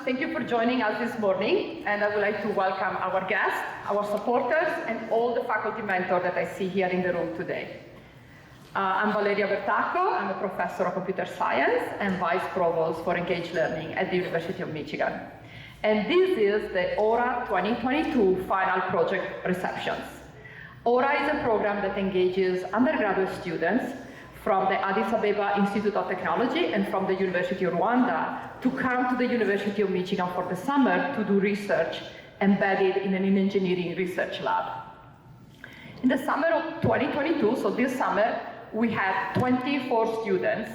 Thank you for joining us this morning, and I would like to welcome our guests, our supporters, and all the faculty mentors that I see here in the room today. I'm Valeria Bertacco. I'm a professor of computer science and vice provost for engaged learning at the University of Michigan. And this is the Aura 2022 final project receptions. Aura is a program that engages undergraduate students from the Addis Ababa Institute of Technology and from the University of Rwanda to come to the University of Michigan for the summer to do research embedded in an engineering research lab. In the summer of 2022, so this summer, we had 24 students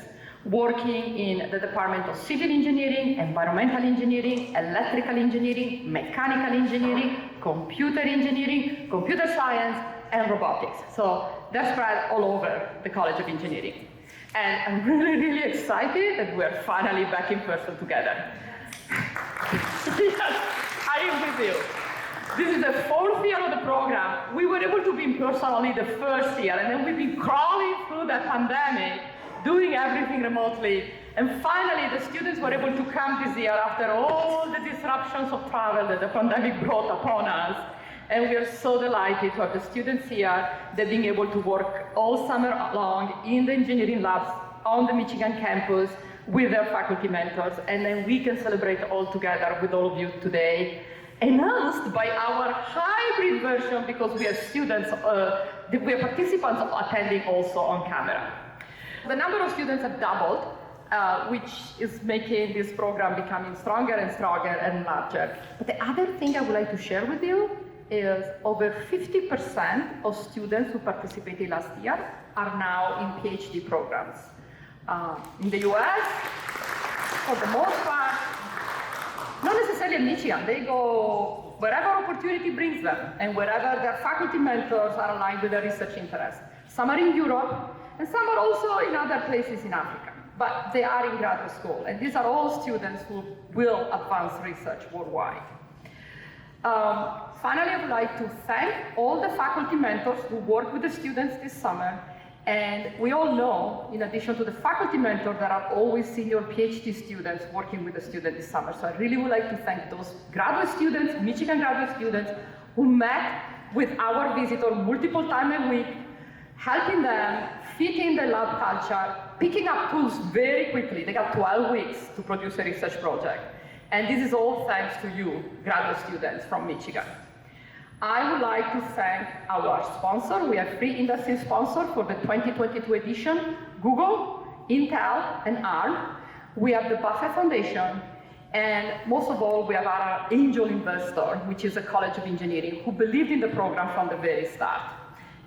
working in the Department of Civil Engineering, Environmental Engineering, Electrical Engineering, Mechanical Engineering, Computer Engineering, Computer Science, and Robotics. So they're spread all over the College of Engineering. And I'm really excited that we're finally back in person together. Yes, I am with you. This is the fourth year of the program. We were able to be in person only the first year, and then we've been crawling through the pandemic, doing everything remotely. And finally, the students were able to come this year after all the disruptions of travel that the pandemic brought upon us. And we are so delighted to have the students here. They're being able to work all summer long in the engineering labs on the Michigan campus with their faculty mentors. And then we can celebrate all together with all of you today, announced by our hybrid version because we have students, we have participants attending also on camera. The number of students have doubled, which is making this program becoming stronger and stronger and larger. But the other thing I would like to share with you is over 50% of students who participated last year are now in PhD programs. In the US, for the most part, not necessarily in Michigan, they go wherever opportunity brings them and wherever their faculty mentors are aligned with their research interests. Some are in Europe, and some are also in other places in Africa, but they are in graduate school, and these are all students who will advance research worldwide. Finally, I would like to thank all the faculty mentors who worked with the students this summer. And we all know, in addition to the faculty mentors, there are always senior PhD students working with the students this summer. So I really would like to thank those graduate students, Michigan graduate students, who met with our visitor multiple times a week, helping them fit in the lab culture, picking up tools very quickly. They got 12 weeks to produce a research project. And this is all thanks to you, graduate students from Michigan. I would like to thank our sponsor. We have 3 industry sponsors for the 2022 edition: Google, Intel, and ARM. We have the Buffett Foundation, and most of all, we have our angel investor, which is the College of Engineering, who believed in the program from the very start.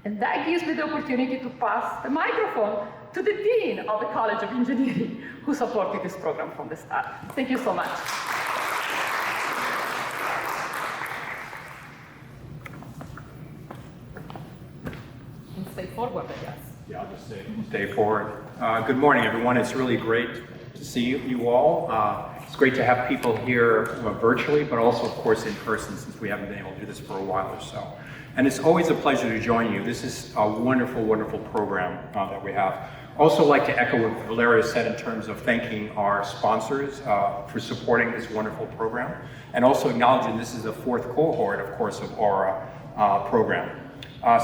And that gives me the opportunity to pass the microphone to the Dean of the College of Engineering, who supported this program from the start. Thank you so much. And stay forward, I guess. Yeah, I'll just stay forward. Good morning, everyone. It's really great to see you all. It's great to have people here virtually, but also, of course, in person, since we haven't been able to do this for a while or so. And it's always a pleasure to join you. This is a wonderful, wonderful program that we have. Also like to echo what Valeria said in terms of thanking our sponsors for supporting this wonderful program, and also acknowledging this is the 4th cohort, of course, of Aura program.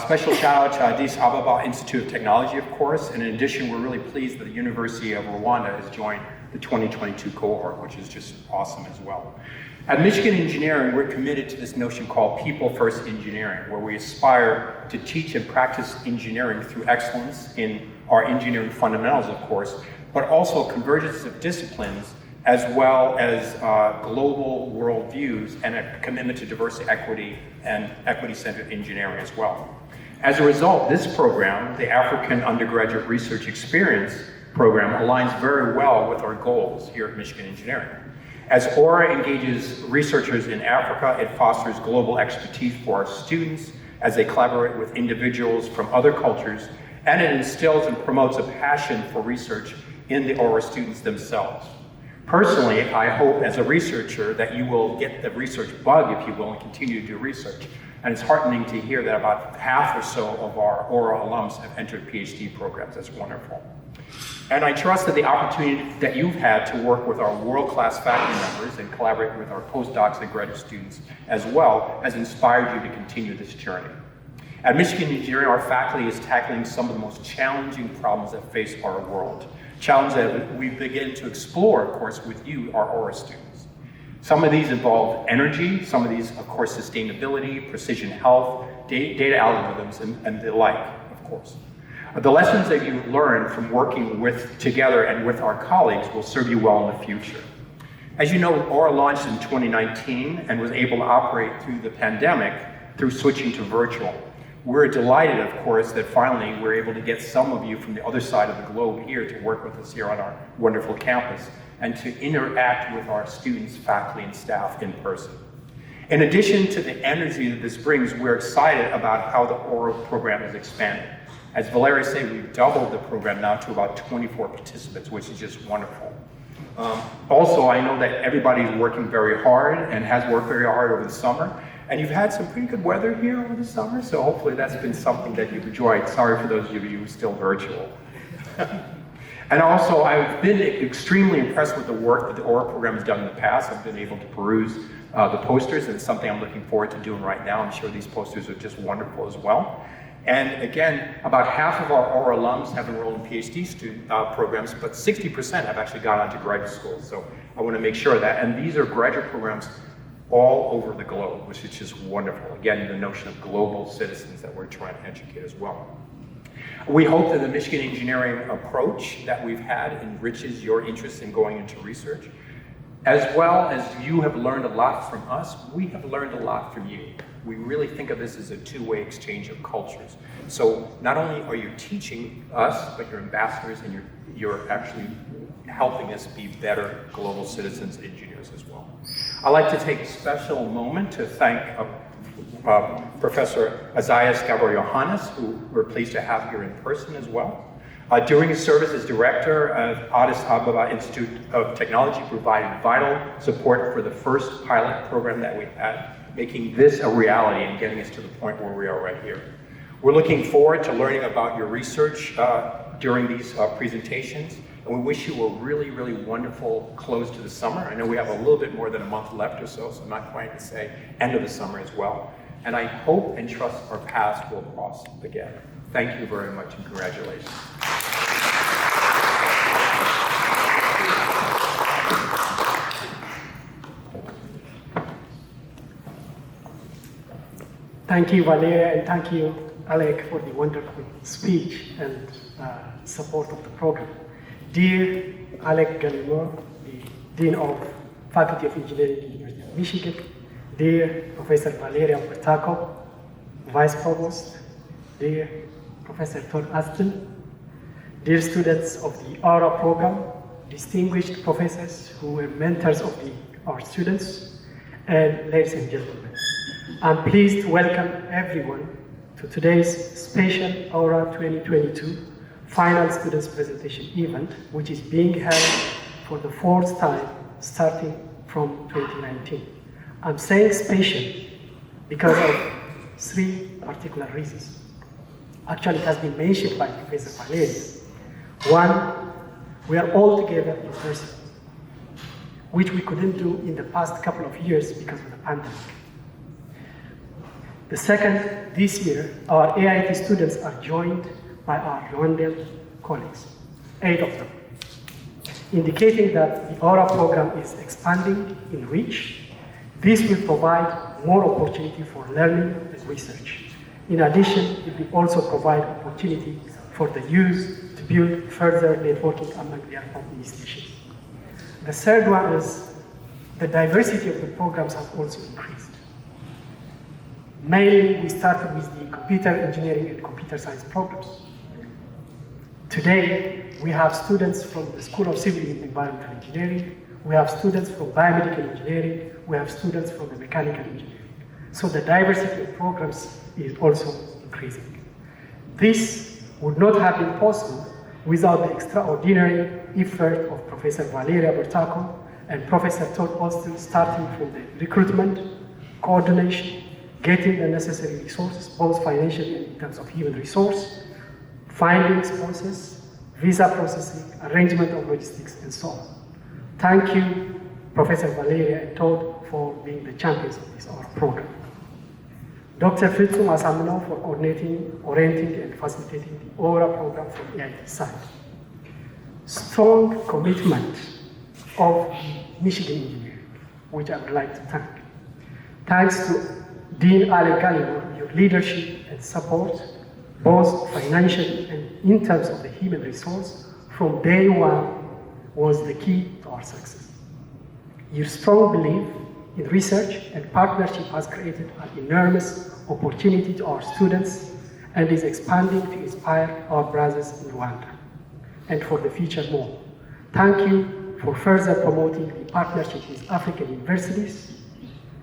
Special shout out to Addis Ababa Institute of Technology, of course, and in addition, we're really pleased that the University of Rwanda has joined the 2022 cohort, which is just awesome as well. At Michigan Engineering, we're committed to this notion called People First Engineering, where we aspire to teach and practice engineering through excellence in our engineering fundamentals, of course, but also convergence of disciplines, as well as global worldviews and a commitment to diversity, equity, and equity-centered engineering as well. As a result, this program, the African Undergraduate Research Experience program, aligns very well with our goals here at Michigan Engineering. As Aura engages researchers in Africa, it fosters global expertise for our students as they collaborate with individuals from other cultures, and it instills and promotes a passion for research in the Aura students themselves. Personally, I hope as a researcher that you will get the research bug, if you will, and continue to do research. And it's heartening to hear that about half or so of our Aura alums have entered PhD programs. That's wonderful. And I trust that the opportunity that you've had to work with our world-class faculty members and collaborate with our postdocs and graduate students as well has inspired you to continue this journey. At Michigan Engineering, our faculty is tackling some of the most challenging problems that face our world. Challenges that we begin to explore, of course, with you, our Aura students. Some of these involve energy, some of these, of course, sustainability, precision health, data algorithms, and the like, of course. The lessons that you learn from working together and with our colleagues will serve you well in the future. As you know, Aura launched in 2019 and was able to operate through the pandemic through switching to virtual. We're delighted, of course, that finally we're able to get some of you from the other side of the globe here to work with us here on our wonderful campus and to interact with our students, faculty, and staff in person. In addition to the energy that this brings, we're excited about how the Aura program has expanded. As Valeria said, we've doubled the program now to about 24 participants, which is just wonderful. Also, I know that everybody's working very hard and has worked very hard over the summer. And you've had some pretty good weather here over the summer, so hopefully that's been something that you've enjoyed. Sorry for those of you who are still virtual. And also, I've been extremely impressed with the work that the Aura program has done in the past. I've been able to peruse the posters, and it's something I'm looking forward to doing right now. I'm sure these posters are just wonderful as well. And again, about half of our Aura alums have enrolled in PhD student programs, but 60% have actually gone on to graduate school. So I want to make sure of that. And these are graduate programs all over the globe, which is just wonderful. Again, the notion of global citizens that we're trying to educate as well. We hope that the Michigan engineering approach that we've had enriches your interest in going into research. As well as you have learned a lot from us, we have learned a lot from you. We really think of this as a two-way exchange of cultures. So not only are you teaching us, but you're ambassadors and you're actually helping us be better global citizens and engineers as well. I'd like to take a special moment to thank Professor Isaias Gabor-Johannes, who we're pleased to have here in person as well. During his service as director of Addis Ababa Institute of Technology, provided vital support for the first pilot program that we had, making this a reality and getting us to the point where we are right here. We're looking forward to learning about your research during these presentations, and we wish you a really, really wonderful close to the summer. I know we have a little bit more than a month left or so, so I'm not quite to say end of the summer as well. And I hope and trust our paths will cross again. Thank you very much and congratulations. Thank you, Valeria, and thank you, Alec, for the wonderful speech and support of the program. Dear Alec Gallimore, the Dean of Faculty of Engineering at the University of Michigan, dear Professor Valeria Bertacco, Vice Provost, dear Professor Todd Aston, dear students of the Aura program, distinguished professors who were mentors of our students, and ladies and gentlemen, I'm pleased to welcome everyone to today's special Aura 2022 Final Students Presentation event, which is being held for the fourth time starting from 2019. I'm saying special because of three particular reasons. Actually, it has been mentioned by Professor Valeria. One, we are all together in person, which we couldn't do in the past couple of years because of the pandemic. The second, this year, our AIT students are joined by our Rwandan colleagues, 8 of them, indicating that the Aura program is expanding in reach. This will provide more opportunity for learning and research. In addition, it will also provide opportunity for the youth to build further networking among their own institutions. The third one is the diversity of the programs has also increased. Mainly, we started with the computer engineering and computer science programs. Today, we have students from the School of Civil and Environmental Engineering, we have students from biomedical engineering, we have students from the mechanical engineering. So the diversity of programs is also increasing. This would not have been possible without the extraordinary effort of Professor Valeria Bertacco and Professor Todd Austin, starting from the recruitment, coordination, getting the necessary resources, both financially and in terms of human resource, finding sponsors, visa processing, arrangement of logistics, and so on. Thank you, Professor Valeria and Todd, for being the champions of this our program. Dr. Fritzum Asamino for coordinating, orienting, and facilitating the ORA program from AIT side. Strong commitment of Michigan Engineering, which I would like to thank. Thanks to Dean Alec Gallimore, your leadership and support, both financially and in terms of the human resource, from day one was the key to our success. Your strong belief in research and partnership has created an enormous opportunity to our students and is expanding to inspire our brothers in Rwanda and for the future more. Thank you for further promoting the partnership with African universities,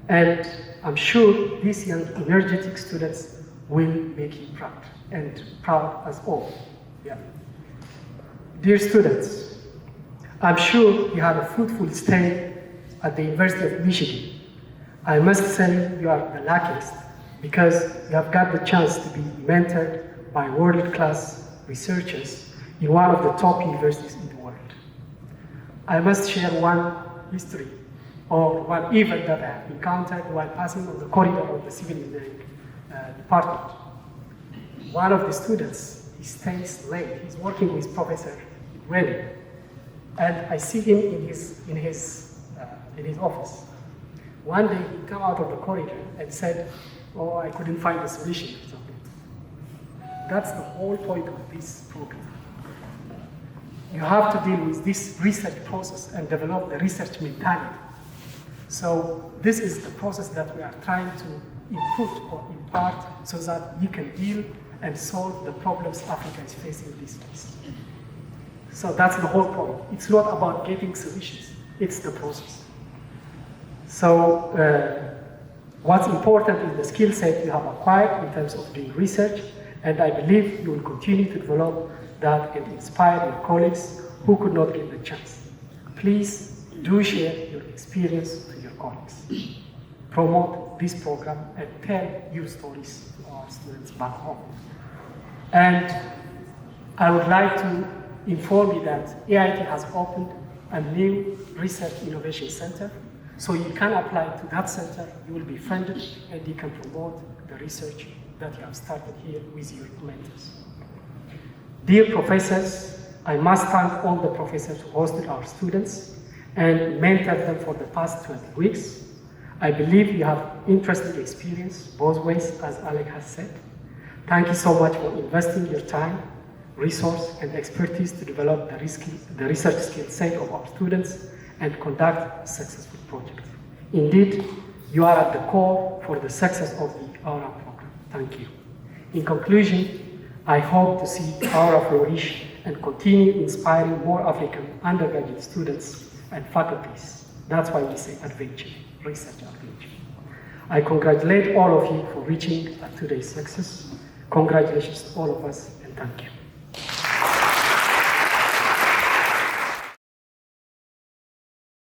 and I'm sure these young energetic students will make you proud and proud as all. Yeah. Dear students, I'm sure you had a fruitful stay at the University of Michigan. I must say you are the luckiest because you have got the chance to be mentored by world-class researchers in one of the top universities in the world. I must share one history or one event that I have encountered while passing on the corridor of the civil engineering department. One of the students, he stays late. He's working with Professor Reddy, and I see him in his office. One day he came out of the corridor and said, "Oh, I couldn't find a solution." That's the whole point of this program. You have to deal with this research process and develop the research mentality. So this is the process that we are trying to input or impart so that you can deal and solve the problems Africa is facing these days. So that's the whole point. It's not about getting solutions, it's the process. So what's important is the skill set you have acquired in terms of doing research, and I believe you will continue to develop that and inspire your colleagues who could not get the chance. Please do share your experience to your colleagues. Promote this program and tell your stories to our students back home. And I would like to inform you that AIT has opened a new research innovation center. So you can apply to that center, you will be funded, and you can promote the research that you have started here with your mentors. Dear professors, I must thank all the professors who hosted our students and mentored them for the past 20 weeks. I believe you have interesting experience both ways, as Alec has said. Thank you so much for investing your time, resource, and expertise to develop the research skill set of our students and conduct a successful project. Indeed, you are at the core for the success of the Aura program. Thank you. In conclusion, I hope to see Aura flourish and continue inspiring more African undergraduate students and faculties. That's why we say adventure, research adventure. I congratulate all of you for reaching today's success. Congratulations to all of us, and thank you.